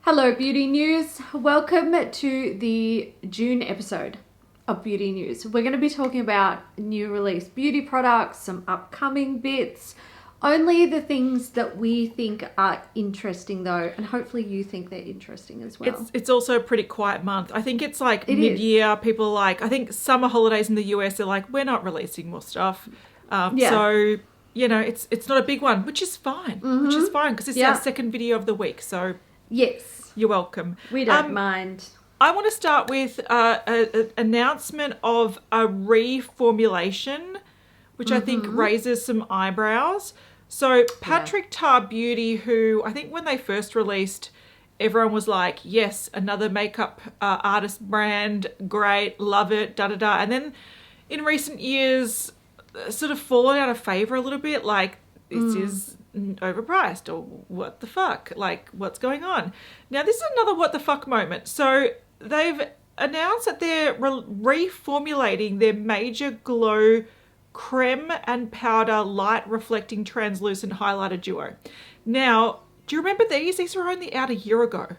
Hello, Beauty News. Welcome to the June episode of Beauty News. We're going to be talking about new release beauty products, some upcoming bits, only the things that we think are interesting though, and hopefully you think they're interesting as well. It's also a pretty quiet month. I think it's like mid-year. People are like, I think summer holidays in the US are like, we're not releasing more stuff. So, you know, it's not a big one, which is fine. Which is fine because it's our second video of the week. So yes, you're welcome. We don't mind. I want to start with an announcement of a reformulation, which I think raises some eyebrows. So Patrick Tar Beauty, who I think when they first released, everyone was like, yes, another makeup artist brand, great, love it, da-da-da. And then in recent years, sort of fallen out of favour a little bit, like this is overpriced or what the fuck, like what's going on. Now this is another what the fuck moment. So they've announced that they're reformulating their Major Glow Creme and Powder Light Reflecting Translucent Highlighter Duo. Now, do you remember these? These were only out a year ago.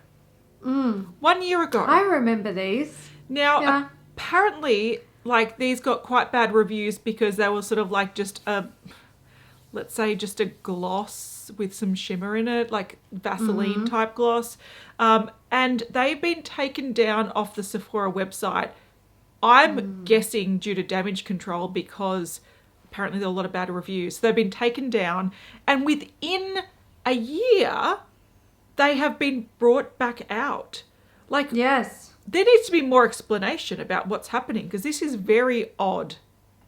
1 year ago. I remember these. Now, apparently, like, these got quite bad reviews because they were sort of like just a, let's say, just a gloss with some shimmer in it, like Vaseline type gloss. And they've been taken down off the Sephora website. I'm guessing due to damage control because apparently there are a lot of bad reviews. So they've been taken down, and within a year, they have been brought back out. Like, yes, there needs to be more explanation about what's happening because this is very odd.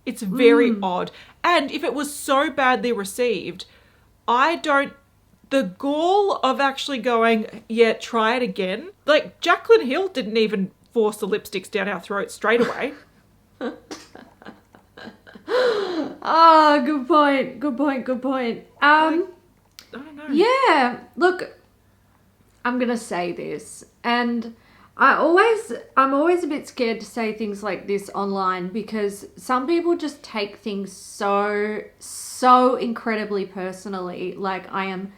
It's very odd. And if it was so badly received, the gall of actually going, yeah, try it again. Like, Jaclyn Hill didn't even force the lipsticks down our throats straight away. Oh, good point. I don't know. Yeah, look, I'm going to say this, and I'm always a bit scared to say things like this online because some people just take things so incredibly personally. Like, I am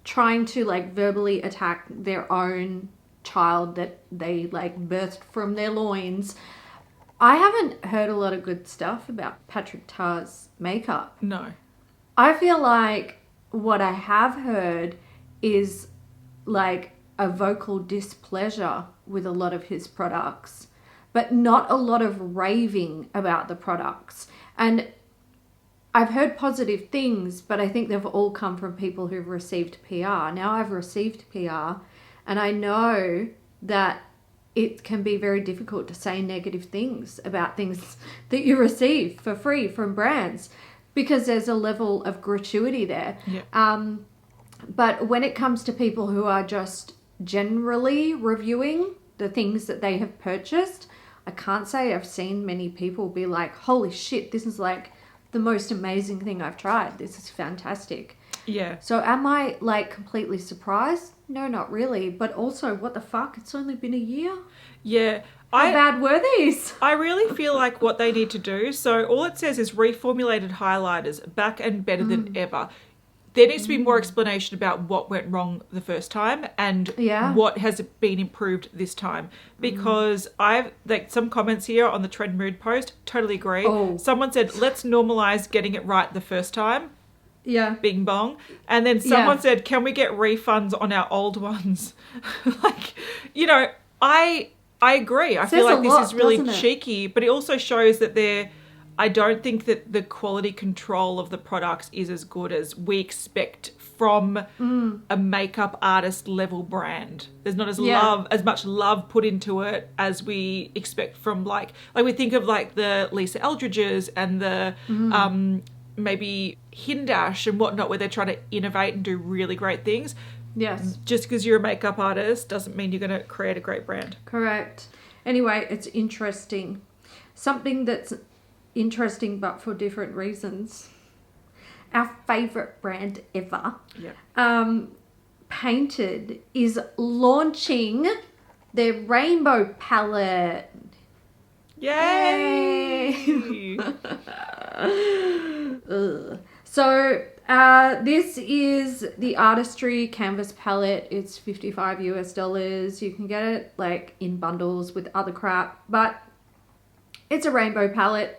trying to like verbally attack their own child that they like birthed from their loins. I haven't heard a lot of good stuff about Patrick Tar's makeup. No. I feel like what I have heard is like a vocal displeasure with a lot of his products, but not a lot of raving about the products. And I've heard positive things, but I think they've all come from people who've received PR. Now I've received PR, and I know that it can be very difficult to say negative things about things that you receive for free from brands because there's a level of gratuity there. Yeah. But when it comes to people who are just generally reviewing the things that they have purchased, I can't say I've seen many people be like, holy shit, this is like the most amazing thing I've tried. This is fantastic. Yeah. So am I like completely surprised? No, not really. But also, what the fuck? It's only been a year. Yeah. How bad were these? I really feel like what they need to do, so all it says is reformulated highlighters, back and better than ever. There needs to be more explanation about what went wrong the first time and what has been improved this time. Because I've, like, some comments here on the Trend Mood post, totally agree. Oh. Someone said, let's normalize getting it right the first time. Yeah. Bing bong. And then someone said, can we get refunds on our old ones? Like, you know, I agree. I feel like this is really cheeky, but it also shows that I don't think that the quality control of the products is as good as we expect from a makeup artist level brand. There's not as much love put into it as we expect from like we think of like the Lisa Eldridges and the maybe Hindash and whatnot, where they're trying to innovate and do really great things. Yes. Just because you're a makeup artist doesn't mean you're going to create a great brand. Correct. Anyway, it's interesting. Something that's interesting but for different reasons. Our favourite brand ever, Painted, is launching their rainbow palette. Yay! So This is the Artistry Canvas palette. It's $55 US. You can get it like in bundles with other crap, but it's a rainbow palette.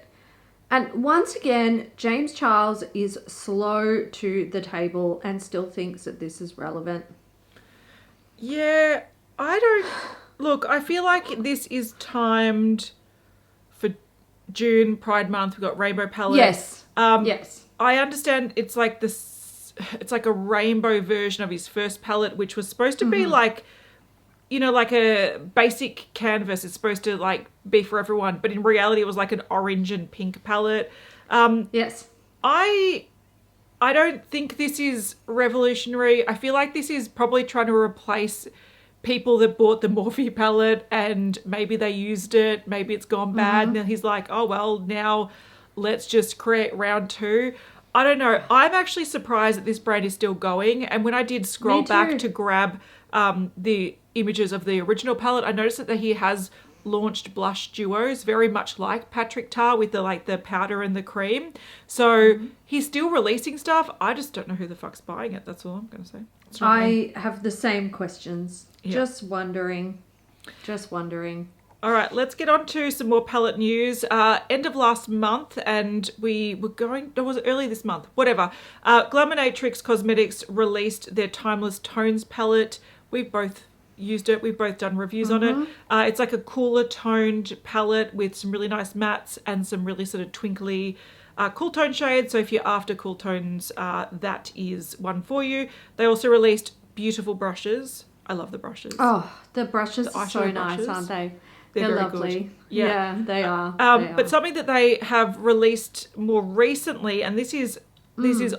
And once again, James Charles is slow to the table and still thinks that this is relevant. Yeah, I don't... Look, I feel like this is timed for June, Pride Month. We've got rainbow palette. Yes. Yes. I understand it's like this... It's like a rainbow version of his first palette, which was supposed to be like... You know, like a basic canvas. It's supposed to like be for everyone, but in reality, it was like an orange and pink palette. Yes. I don't think this is revolutionary. I feel like this is probably trying to replace people that bought the Morphe palette and maybe they used it, maybe it's gone bad. And then he's like, oh, well, now let's just create round two. I don't know. I'm actually surprised that this brand is still going. And when I did scroll back to grab the images of the original palette, I noticed that he has launched blush duos very much like Patrick Ta with the powder and the cream. So he's still releasing stuff. I just don't know who the fuck's buying it. That's all I'm going to say. I have the same questions. Yeah. Just wondering. All right, let's get on to some more palette news. End of last month, and we were going, or was it early this month? Whatever. Glamonatrix Cosmetics released their Timeless Tones palette. We've both used it. We've both done reviews on it. It's like a cooler toned palette with some really nice mattes and some really sort of twinkly cool tone shades. So if you're after cool tones, that is one for you. They also released beautiful brushes. I love the brushes. Oh, the brushes are so nice, aren't they? They're lovely. Good. Yeah, they are. But something that they have released more recently, and this is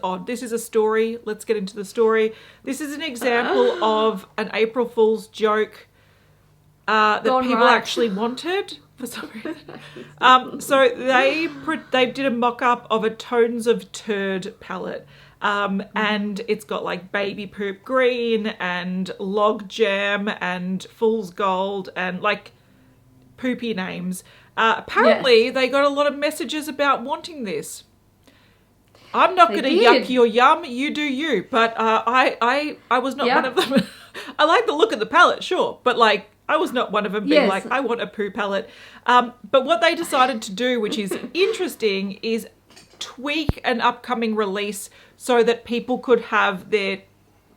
odd. This is a story. Let's get into the story. This is an example of an April Fool's joke that people actually wanted for some reason. So they did a mock-up of a Tones of Turd palette. And it's got like baby poop green and log jam and fool's gold and like poopy names. Apparently they got a lot of messages about wanting this. I'm not going to yuck your yum, you do you. But I was not one of them. I like the look of the palette, sure. But like, I was not one of them being like, I want a poo palette. But what they decided to do, which is interesting, is tweak an upcoming release so that people could have their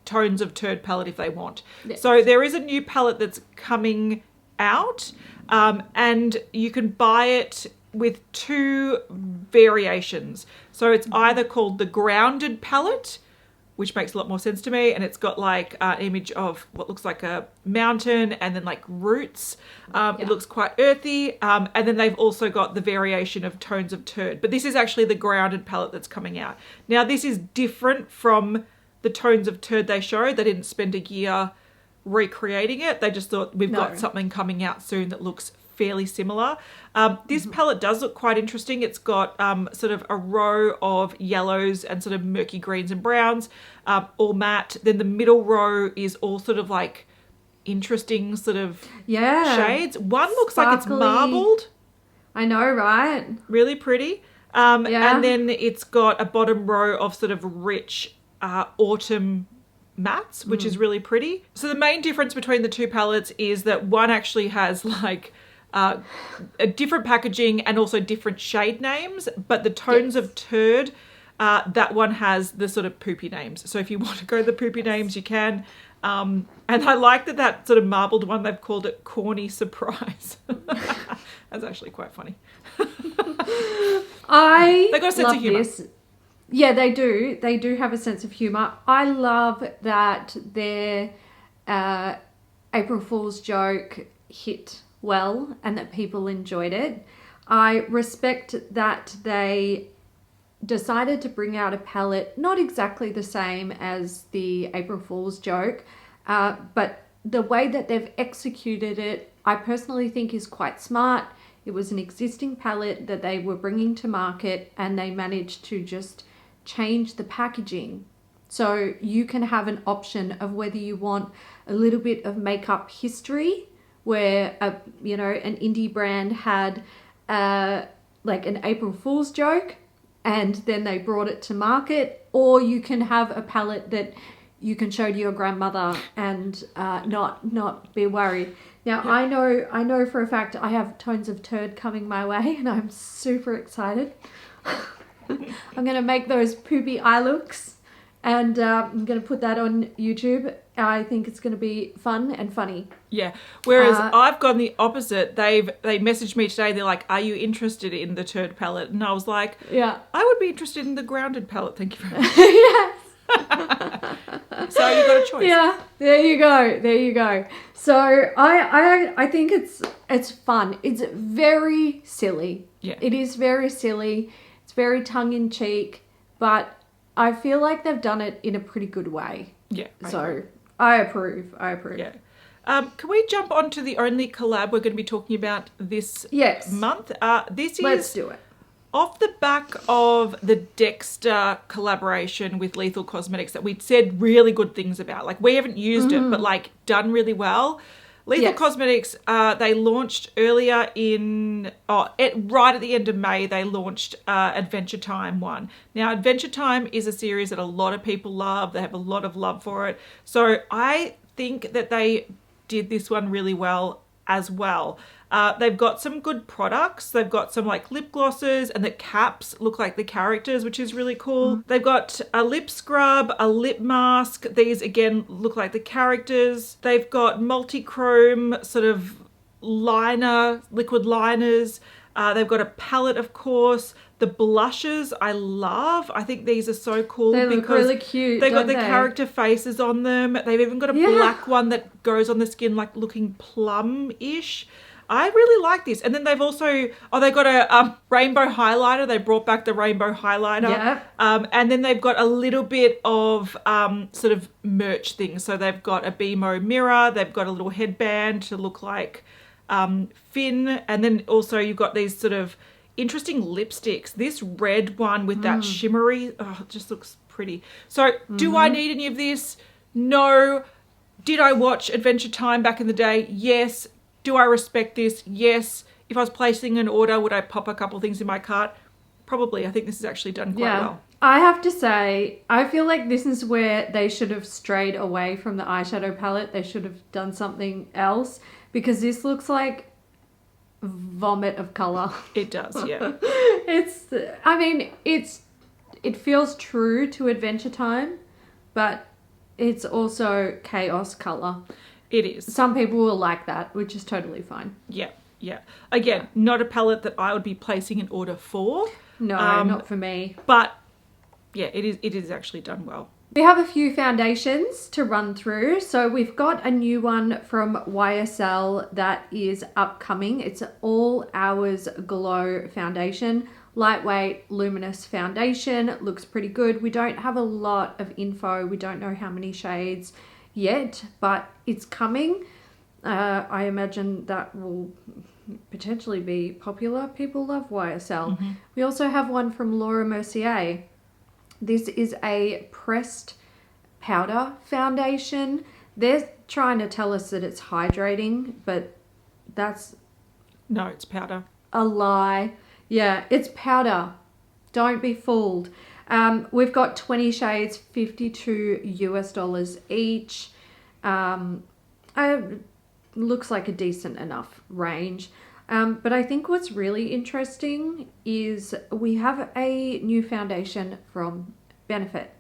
Tones of Turd palette if they want. Yes. So there is a new palette that's coming out, and you can buy it with two variations. So it's either called the Grounded palette, which makes a lot more sense to me, and it's got like an image of what looks like a mountain and then like roots. It looks quite earthy, and then they've also got the variation of Tones of Turd. But this is actually the Grounded palette that's coming out. Now this is different from the Tones of Turd they showed. They didn't spend a year recreating it. They just thought we've got something coming out soon that looks fairly similar. This palette does look quite interesting. It's got sort of a row of yellows and sort of murky greens and browns, all matte. Then the middle row is all sort of like interesting sort of shades. One looks like it's marbled. I know, right? Really pretty. And then it's got a bottom row of sort of rich autumn mattes, which is really pretty. So the main difference between the two palettes is that one actually has like a different packaging and also different shade names, but the Tones of Turd, that one has the sort of poopy names. So if you want to go the poopy names, you can. And I like that sort of marbled one, they've called it Corny Surprise. That's actually quite funny. They got a sense of humor. This. Yeah, they do. They do have a sense of humor. I love that their April Fool's joke hit well and that people enjoyed it. I respect that they decided to bring out a palette not exactly the same as the April Fool's joke, but the way that they've executed it, I personally think is quite smart. It was an existing palette that they were bringing to market and they managed to just change the packaging. So you can have an option of whether you want a little bit of makeup history where an indie brand had like an April Fool's joke, and then they brought it to market, or you can have a palette that you can show to your grandmother and not be worried. Now, yeah. I know for a fact I have tones of turd coming my way, and I'm super excited. I'm going to make those poopy eye looks, and I'm going to put that on YouTube. I think it's going to be fun and funny. Yeah. Whereas I've gone the opposite. They messaged me today. They're like, "Are you interested in the turd palette?" And I was like, "Yeah, I would be interested in the grounded palette. Thank you very much." Yes. So you've got a choice. Yeah, there you go. So I think it's fun. It's very silly. Yeah. It is very silly. It's very tongue in cheek, but I feel like they've done it in a pretty good way. Yeah. I approve. Yeah. Can we jump on to the only collab we're going to be talking about this month? Let's do it. Off the back of the Dexter collaboration with Lethal Cosmetics that we'd said really good things about. Like, we haven't used it, but like done really well. Lethal Cosmetics, they launched earlier right at the end of May, they launched Adventure Time 1. Now, Adventure Time is a series that a lot of people love. They have a lot of love for it. So I think that they did this one really well as well. They've got some good products. They've got some like lip glosses, and the caps look like the characters, which is really cool. They've got a lip scrub, a lip mask. These again look like the characters. They've got multi-chrome sort of liquid liners. They've got a palette, of course. The blushes I love. I think these are so cool. They look really cute. They've got the character faces on them. They've even got a black one that goes on the skin like looking plum-ish. I really like this. And then they've also, they've got a rainbow highlighter. They brought back the rainbow highlighter. Yeah. And then they've got a little bit of sort of merch things. So they've got a BMO mirror. They've got a little headband to look like Finn. And then also you've got these sort of interesting lipsticks. This red one with that shimmery, it just looks pretty. So do I need any of this? No. Did I watch Adventure Time back in the day? Yes. Do I respect this? Yes. If I was placing an order, would I pop a couple things in my cart? Probably. I think this is actually done quite well. I have to say, I feel like this is where they should have strayed away from the eyeshadow palette. They should have done something else, because this looks like vomit of color. It does, yeah. It feels true to Adventure Time, but it's also chaos color. It is. Some people will like that, which is totally fine. Yeah. Again, not a palette that I would be placing an order for. No, not for me. But yeah, it is actually done well. We have a few foundations to run through. So we've got a new one from YSL that is upcoming. It's an All Hours Glow foundation. Lightweight, luminous foundation. It looks pretty good. We don't have a lot of info. We don't know how many shades yet, but it's coming. I imagine that will potentially be popular. People love YSL. We also have one from Laura Mercier. This is a pressed powder foundation. They're trying to tell us that it's hydrating, but that's... No, it's powder. A lie. Yeah, it's powder. Don't be fooled. We've got 20 shades, $52 US each. Looks like a decent enough range. But I think what's really interesting is we have a new foundation from Benefit.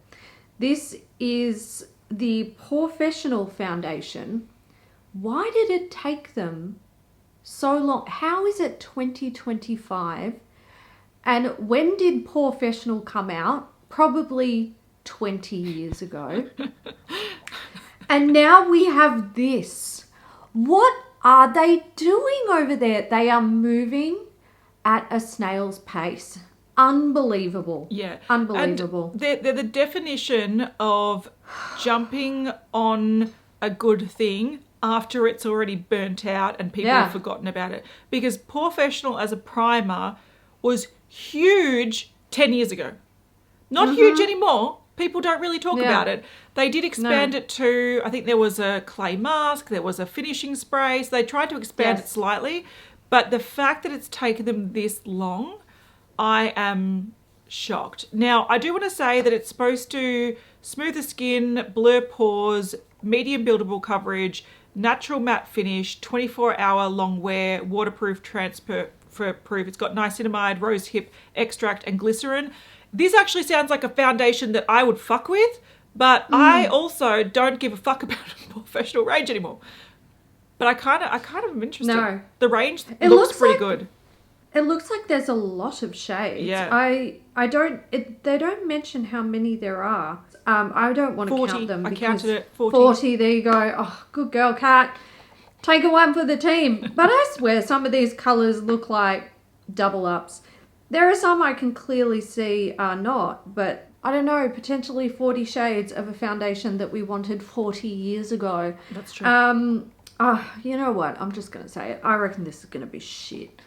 This is the Professional foundation. Why did it take them so long? How is it 2025? And when did Professional come out? Probably 20 years ago. And now we have this. What are they doing over there? They are moving at a snail's pace. Unbelievable. Yeah. Unbelievable. And they're the definition of jumping on a good thing after it's already burnt out and people have forgotten about it. Because Professional as a primer was huge 10 years ago. Not huge anymore. People don't really talk about it. They did expand it to, I think there was a clay mask, there was a finishing spray. So they tried to expand it slightly. But the fact that it's taken them this long, I am shocked. Now, I do want to say that it's supposed to smooth the skin, blur pores, medium buildable coverage, natural matte finish, 24-hour long wear, waterproof, transfer proof. It's got niacinamide, rosehip extract, and glycerin. This actually sounds like a foundation that I would fuck with, but I also don't give a fuck about a professional range anymore. But I kind of am interested. No. The range It looks pretty like, good. It looks like there's a lot of shades. Yeah. They don't mention how many there are. I don't want to 40. count them. I counted it. 40. 40, there you go. Oh, good girl, Kat. Take a one for the team. But I swear some of these colours look like double ups. There are some I can clearly see are not, but I don't know, potentially 40 shades of a foundation that we wanted 40 years ago. That's true. You know what? I'm just going to say it. I reckon this is going to be shit.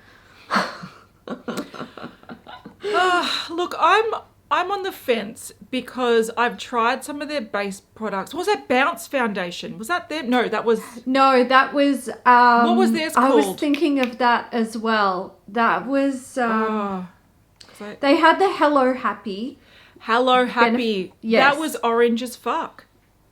Look, I'm on the fence because I've tried some of their base products. What was that Bounce Foundation? Was that them? No, that was... No, that was... what was theirs called? I was thinking of that as well. That was... they had the Hello Happy. Hello Happy. Yes. That was orange as fuck.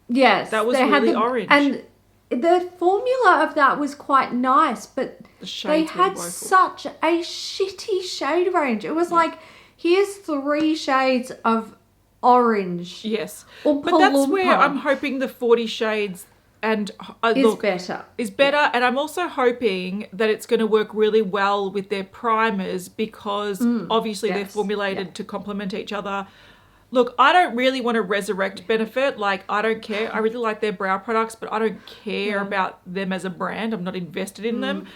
Yes. That was really orange. And the formula of that was quite nice, but they had such a shitty shade range. It was like, here's 3 shades of orange. Yes. Or but that's where I'm hoping the 40 shades and is better. And I'm also hoping that it's going to work really well with their primers because obviously they're formulated to complement each other. Look, I don't really want to resurrect Benefit. Like, I don't care. I really like their brow products, but I don't care about them as a brand. I'm not invested in them.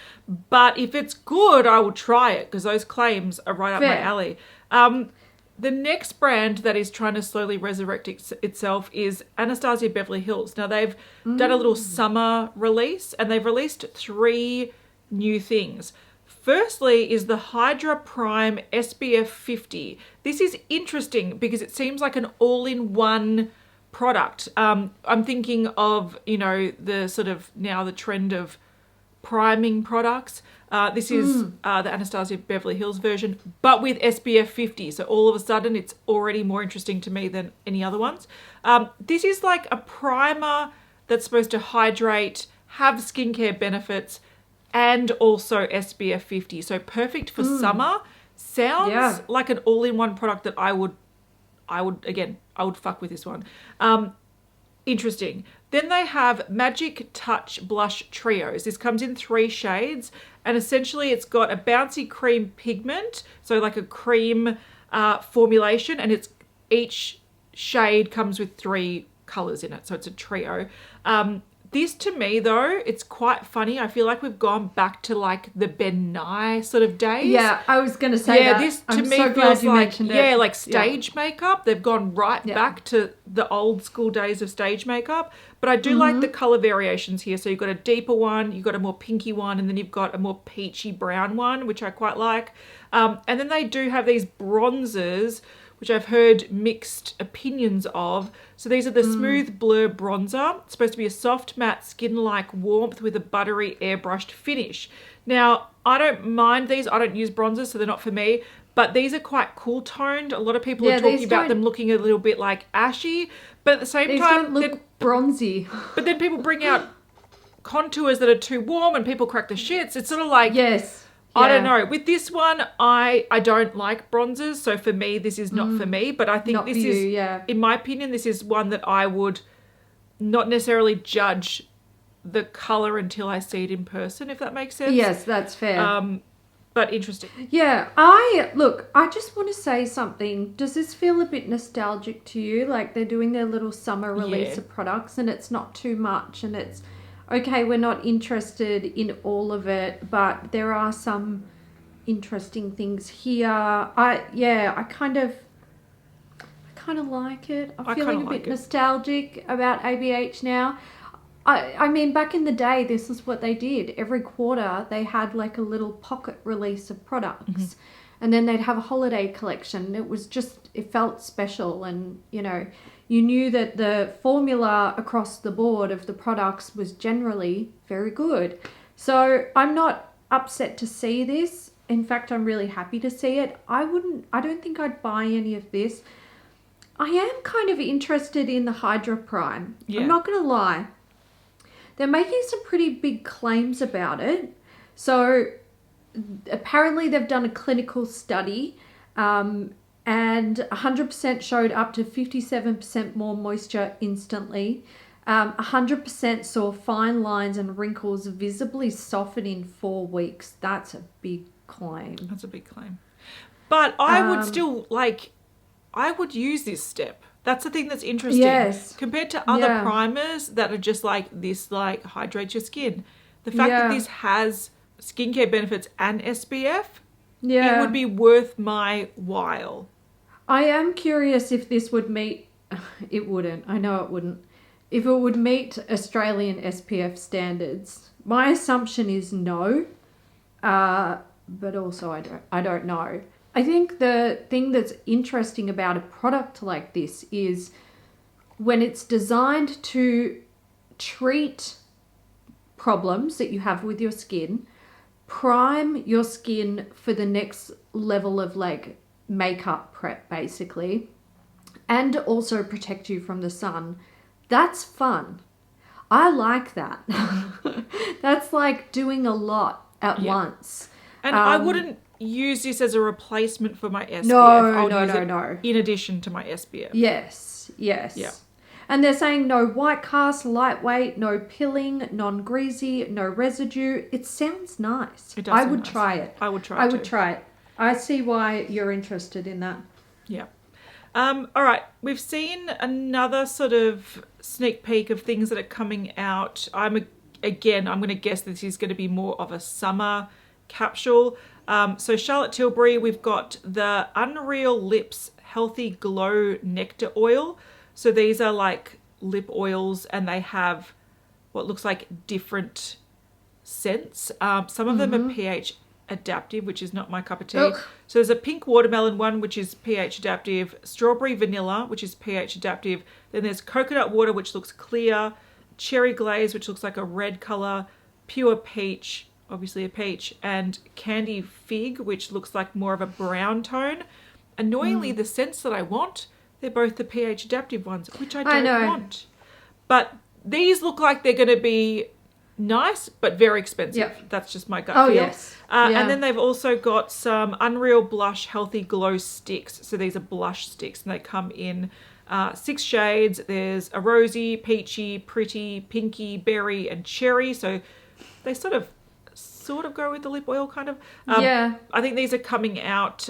But if it's good, I will try it because those claims are right up my alley. The next brand that is trying to slowly resurrect itself is Anastasia Beverly Hills. Now, they've done a little summer release and they've released 3 new things. Firstly is the Hydra Prime SPF 50. This is interesting because it seems like an all-in-one product. I'm thinking of, the sort of now the trend of priming products. This is the Anastasia Beverly Hills version, but with SPF 50. So all of a sudden it's already more interesting to me than any other ones. This is like a primer that's supposed to hydrate, have skincare benefits, and also SPF 50. So perfect for summer. Sounds like an all-in-one product that I would fuck with this one. Interesting. Then they have Magic Touch Blush Trios. This comes in 3 shades and essentially it's got a bouncy cream pigment. So like a cream formulation and each shade comes with 3 colors in it. So it's a trio. This to me though, it's quite funny. I feel like we've gone back to like the Ben Nye sort of days. Yeah, I was going to say that. This to I'm me so feels glad you mentioned it. Yeah, like stage makeup. They've gone right back to the old school days of stage makeup. But I do like the color variations here. So you've got a deeper one, you've got a more pinky one, and then you've got a more peachy brown one, which I quite like. And then they do have these bronzers, which I've heard mixed opinions of. So these are the Smooth Blur Bronzer. It's supposed to be a soft, matte, skin-like warmth with a buttery, airbrushed finish. Now, I don't mind these. I don't use bronzers, so they're not for me. But these are quite cool toned. A lot of people are talking about them looking a little bit like ashy. But at the same time, they look bronzy. But then people bring out contours that are too warm and people crack the shits. It's sort of like... Yes. I don't know. With this one, I don't like bronzers. So for me, this is not for me. But I think this is, in my opinion, this is one that I would not necessarily judge the colour until I see it in person, if that makes sense. Yes, that's fair. But interesting. Yeah, I just want to say something. Does this feel a bit nostalgic to you? Like they're doing their little summer release of products and it's not too much and it's... Okay, we're not interested in all of it, but there are some interesting things here. I kind of like it. I'm feeling a bit nostalgic about ABH now. I mean, back in the day, this is what they did. Every quarter, they had like a little pocket release of products. And then they'd have a holiday collection. It felt special and, you knew that the formula across the board of the products was generally very good. So I'm not upset to see this. In fact, I'm really happy to see it. I don't think I'd buy any of this. I am kind of interested in the Hydra Prime. Yeah. I'm not going to lie. They're making some pretty big claims about it. So apparently they've done a clinical study and 100% showed up to 57% more moisture instantly. 100% saw fine lines and wrinkles visibly soften in 4 weeks. That's a big claim. That's a big claim. But I would still, I would use this step. That's the thing that's interesting. Yes. Compared to other primers that are just like this, like hydrate your skin. The fact that this has skincare benefits and SPF, it would be worth my while. I am curious if this would meet, it wouldn't, I know it wouldn't, if it would meet Australian SPF standards. My assumption is no, but also I don't know. I think the thing that's interesting about a product like this is when it's designed to treat problems that you have with your skin, prime your skin for the next level of like makeup prep basically, and also protect you from the sun. That's fun. I like that. That's like doing a lot at once. And I wouldn't use this as a replacement for my SPF. No. In addition to my SPF. Yes. Yeah. And they're saying no white cast, lightweight, no pilling, non-greasy, no residue. It sounds nice. It does I sound would nice. try it. I would try it. I see why you're interested in that. Yeah. All right. We've seen another sort of sneak peek of things that are coming out. I'm going to guess this is going to be more of a summer capsule. So Charlotte Tilbury, we've got the Unreal Lips Healthy Glow Nectar Oil. So these are like lip oils and they have what looks like different scents. Some of them are pH adaptive, which is not my cup of tea. Ugh. So there's a pink watermelon one, which is pH adaptive, strawberry vanilla, which is pH adaptive. Then there's coconut water, which looks clear, cherry glaze, which looks like a red color, pure peach, obviously a peach, and candy fig, which looks like more of a brown tone. Annoyingly, the scents that I want, they're both the pH adaptive ones, which I don't want. But these look like they're going to be nice, but very expensive. Yep. That's just my gut feel. Yes. And then they've also got some Unreal Blush Healthy Glow Sticks. So these are blush sticks and they come in 6 shades. There's a rosy, peachy, pretty, pinky, berry, and cherry. So they sort of go with the lip oil kind of. I think these are coming out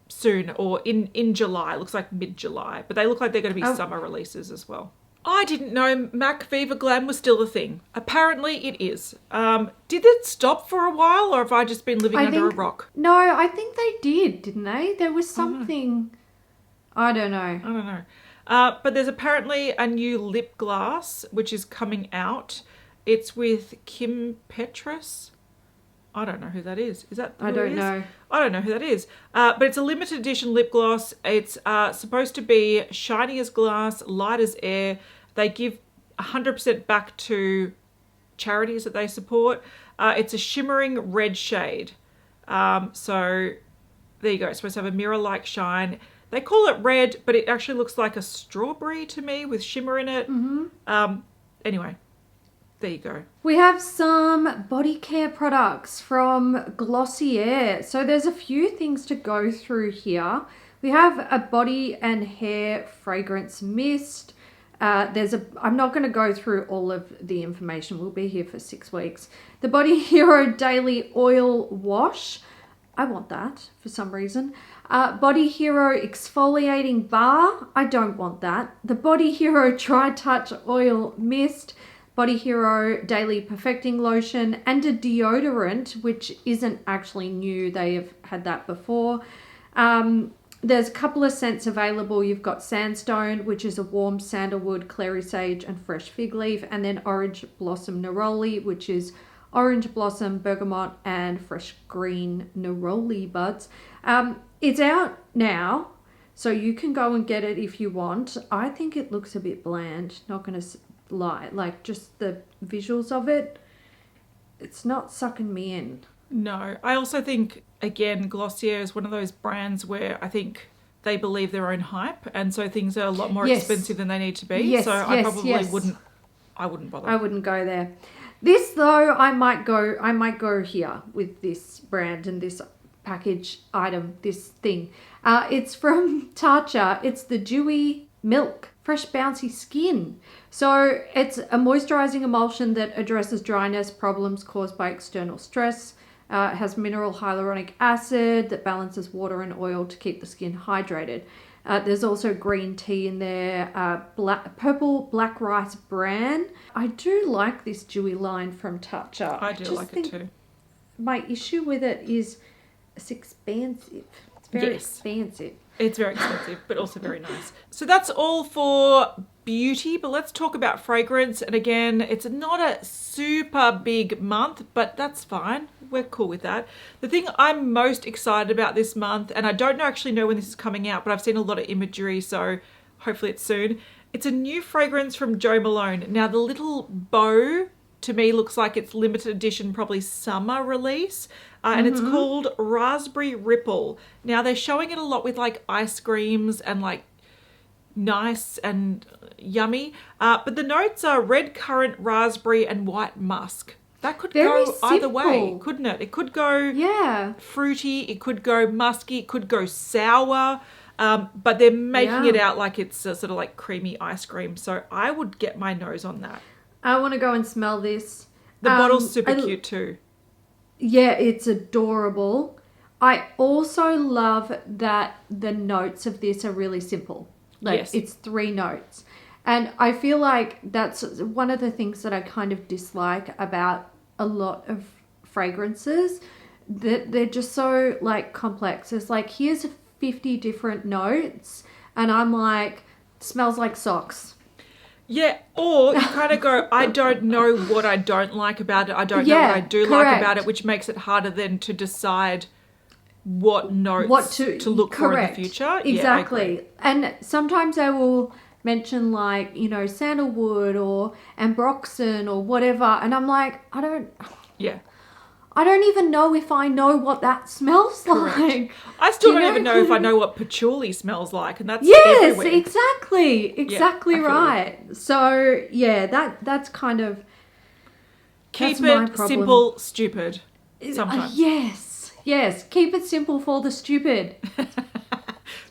soon or in July. It looks like mid-July. But they look like they're going to be summer releases as well. I didn't know MAC Viva Glam was still a thing. Apparently it is. Did it stop for a while or have I just been living under a rock? No, I think they did, didn't they? There was something... I don't know. But there's apparently a new lip gloss which is coming out. It's with Kim Petras. I don't know who that is. Is that who I don't it is? know. I don't know who that is. But it's a limited edition lip gloss. It's supposed to be shiny as glass, light as air. They give 100% back to charities that they support. It's a shimmering red shade. So there you go. It's supposed to have a mirror-like shine. They call it red, but it actually looks like a strawberry to me with shimmer in it. Anyway. There you go. We have some body care products from Glossier. So there's a few things to go through here. We have a body and hair fragrance mist. I'm not going to go through all of the information. We'll be here for 6 weeks. The Body Hero Daily Oil Wash. I want that for some reason. Body Hero Exfoliating Bar. I don't want that. The Body Hero Tri-Touch Oil Mist. Body Hero Daily Perfecting Lotion, and a deodorant, which isn't actually new. They have had that before. There's a couple of scents available. You've got Sandstone, which is a warm sandalwood, clary sage, and fresh fig leaf, and then Orange Blossom Neroli, which is orange blossom, bergamot, and fresh green neroli buds. It's out now, so you can go and get it if you want. I think it looks a bit bland, not going to lie. Like, just the visuals of it, it's not sucking me in. No. I also think, again, Glossier is one of those brands where I think they believe their own hype, and so things are a lot more Yes. expensive than they need to be. Yes, so I yes, probably yes. I wouldn't bother. I wouldn't go there. This though, I might go here with this brand and this package item, this thing. It's from Tatcha. It's the Dewy Milk Fresh Bouncy Skin. So it's a moisturizing emulsion that addresses dryness problems caused by external stress. It has mineral hyaluronic acid that balances water and oil to keep the skin hydrated. There's also green tea in there, purple black rice bran. I do like this dewy line from Tatcha. I do like it too. My issue with it is it's expansive. It's very expansive. It's very expensive, but also very nice. So that's all for beauty, but let's talk about fragrance. And again, it's not a super big month, but that's fine. We're cool with that. The thing I'm most excited about this month, and I don't actually know when this is coming out, but I've seen a lot of imagery, so hopefully it's soon. It's a new fragrance from Jo Malone. Now, the little bow to me looks like it's limited edition, probably summer release. And it's called Raspberry Ripple. Now, they're showing it a lot with like ice creams and like nice and yummy. But the notes are red currant, raspberry, and white musk. That could go either way, couldn't it? It could go fruity, it could go musky, it could go sour. But they're making it out like it's a sort of like creamy ice cream. So I would get my nose on that. I want to go and smell this. The bottle's super cute too. Yeah, it's adorable. I also love that the notes of this are really simple. Like it's 3 notes. And I feel like that's one of the things that I kind of dislike about a lot of fragrances, that they're just so like complex. It's like, here's 50 different notes and I'm like, smells like socks. Yeah, or you kind of go, I don't know what I don't like about it. I don't know what I do like about it, which makes it harder then to decide what notes to look for in the future. Exactly. Yeah, and sometimes I will mention like, you know, sandalwood or ambroxan or whatever. And I'm like, I don't even know if I know what that smells like. I still don't even know if I know what patchouli smells like, and that's everywhere. Exactly right. So yeah, that's kind of keep it simple, stupid. Sometimes. Yes. Keep it simple for the stupid.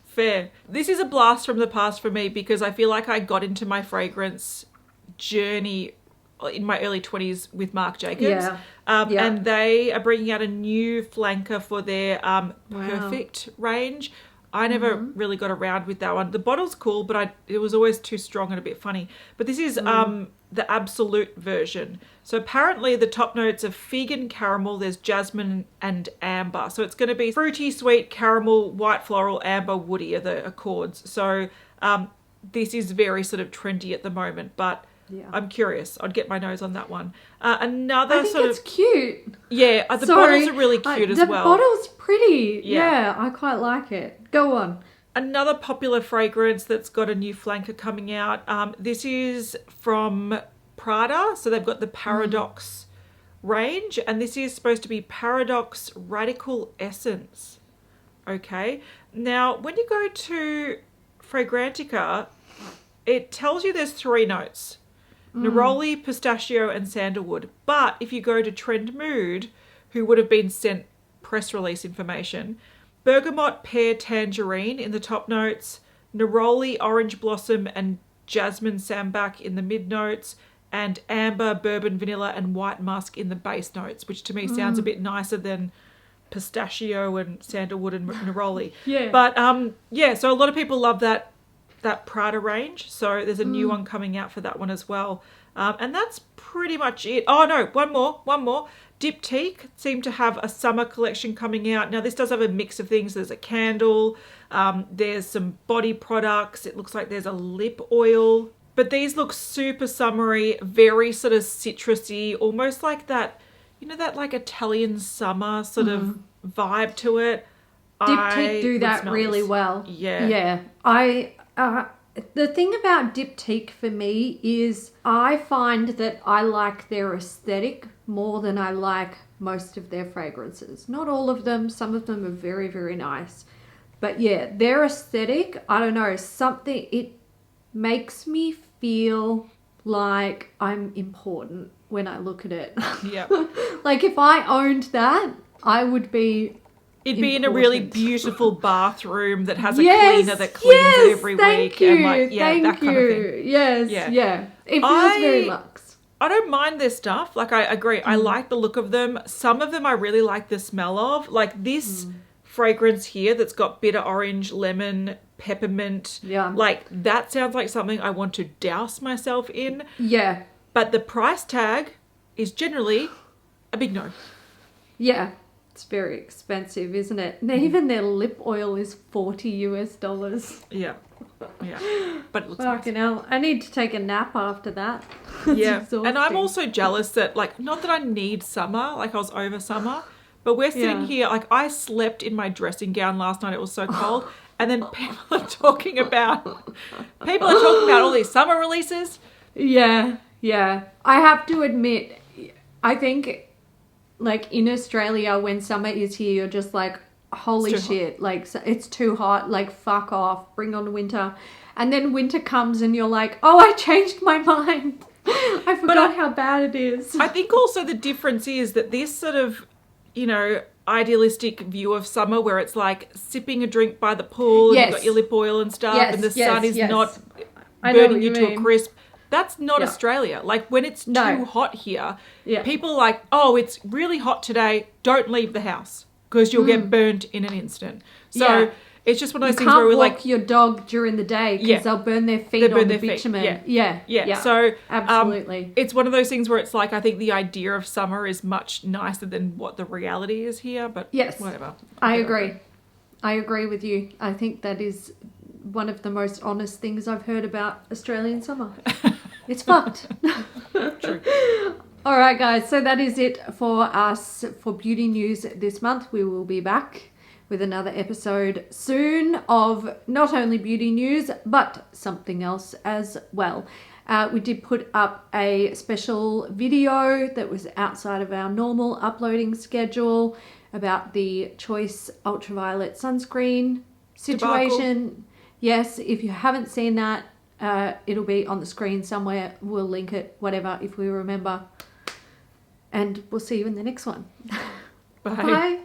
Fair. This is a blast from the past for me because I feel like I got into my fragrance journey in my early 20s with Marc Jacobs. And they are bringing out a new flanker for their Perfect range. I never really got around with that one. The bottle's cool, but it was always too strong and a bit funny. But this is the absolute version. So apparently the top notes are fig and caramel, there's jasmine and amber. So it's going to be fruity, sweet, caramel, white floral, amber, woody are the accords. So this is very sort of trendy at the moment, but I'm curious. I'd get my nose on that one. I think it's cute. Yeah, the bottles are really cute as well. The bottle's pretty. Yeah, I quite like it. Go on. Another popular fragrance that's got a new flanker coming out. This is from Prada. So they've got the Paradox range. And this is supposed to be Paradox Radical Essence. Okay. Now, when you go to Fragrantica, it tells you there's 3 notes. Neroli, pistachio, and sandalwood. But if you go to Trend Mood, who would have been sent press release information, bergamot, pear, tangerine in the top notes, neroli, orange blossom, and jasmine sambac in the mid notes, and amber, bourbon, vanilla, and white musk in the base notes, which to me sounds a bit nicer than pistachio and sandalwood and neroli. But so a lot of people love that Prada range. So there's a new one coming out for that one as well. And that's pretty much it. Oh no, one more. Diptyque seem to have a summer collection coming out. Now this does have a mix of things. There's a candle, there's some body products. It looks like there's a lip oil. But these look super summery, very sort of citrusy, almost like that, you know, that like Italian summer sort of vibe to it. Diptyque do that really well. Yeah. The thing about Diptyque for me is I find that I like their aesthetic more than I like most of their fragrances. Not all of them. Some of them are very, very nice. But yeah, their aesthetic, I don't know, something, it makes me feel like I'm important when I look at it. Yeah. Like if I owned that, I would be It'd be in a really beautiful bathroom that has a yes, cleaner that cleans it every thank week. You, and like, yeah, thank that kind you. of thing. Yes, yeah. It feels very luxe. I don't mind their stuff. Like, I agree. I like the look of them. Some of them I really like the smell of. Like this fragrance here that's got bitter orange, lemon, peppermint. Yeah. Like, that sounds like something I want to douse myself in. Yeah. But the price tag is generally a big no. Yeah. It's very expensive, isn't it? And even their lip oil is $40. Yeah. Yeah. But it looks Fucking hell. I need to take a nap after that. Yeah. And I'm also jealous that, like, not that I need summer, like I was over summer, but we're sitting here, like I slept in my dressing gown last night. It was so cold. And then people are talking about all these summer releases. Yeah. Yeah. I have to admit, I think like in Australia when summer is here, you're just like, holy shit, like it's too hot, like fuck off, bring on winter. And then winter comes and you're like, oh, I changed my mind. I forgot how bad it is. I think also the difference is that this sort of, you know, idealistic view of summer where it's like sipping a drink by the pool and you've got your lip oil and stuff and the sun is not burning you to a crisp. That's not Australia. Like when it's too hot here, people are like, oh, it's really hot today. Don't leave the house because you'll get burnt in an instant. So it's just one of those things where we're like, your dog during the day because they'll burn their feet on the bitumen. Yeah. So absolutely, it's one of those things where it's like, I think the idea of summer is much nicer than what the reality is here. But whatever. I agree. I agree with you. I think that is one of the most honest things I've heard about Australian summer. It's fucked. True. All right, guys. So that is it for us for beauty news this month. We will be back with another episode soon of not only beauty news, but something else as well. We did put up a special video that was outside of our normal uploading schedule about the Choice Ultraviolet Sunscreen situation. Debacle. Yes, if you haven't seen that, it'll be on the screen somewhere. We'll link it, whatever, if we remember. And we'll see you in the next one. Bye. Bye.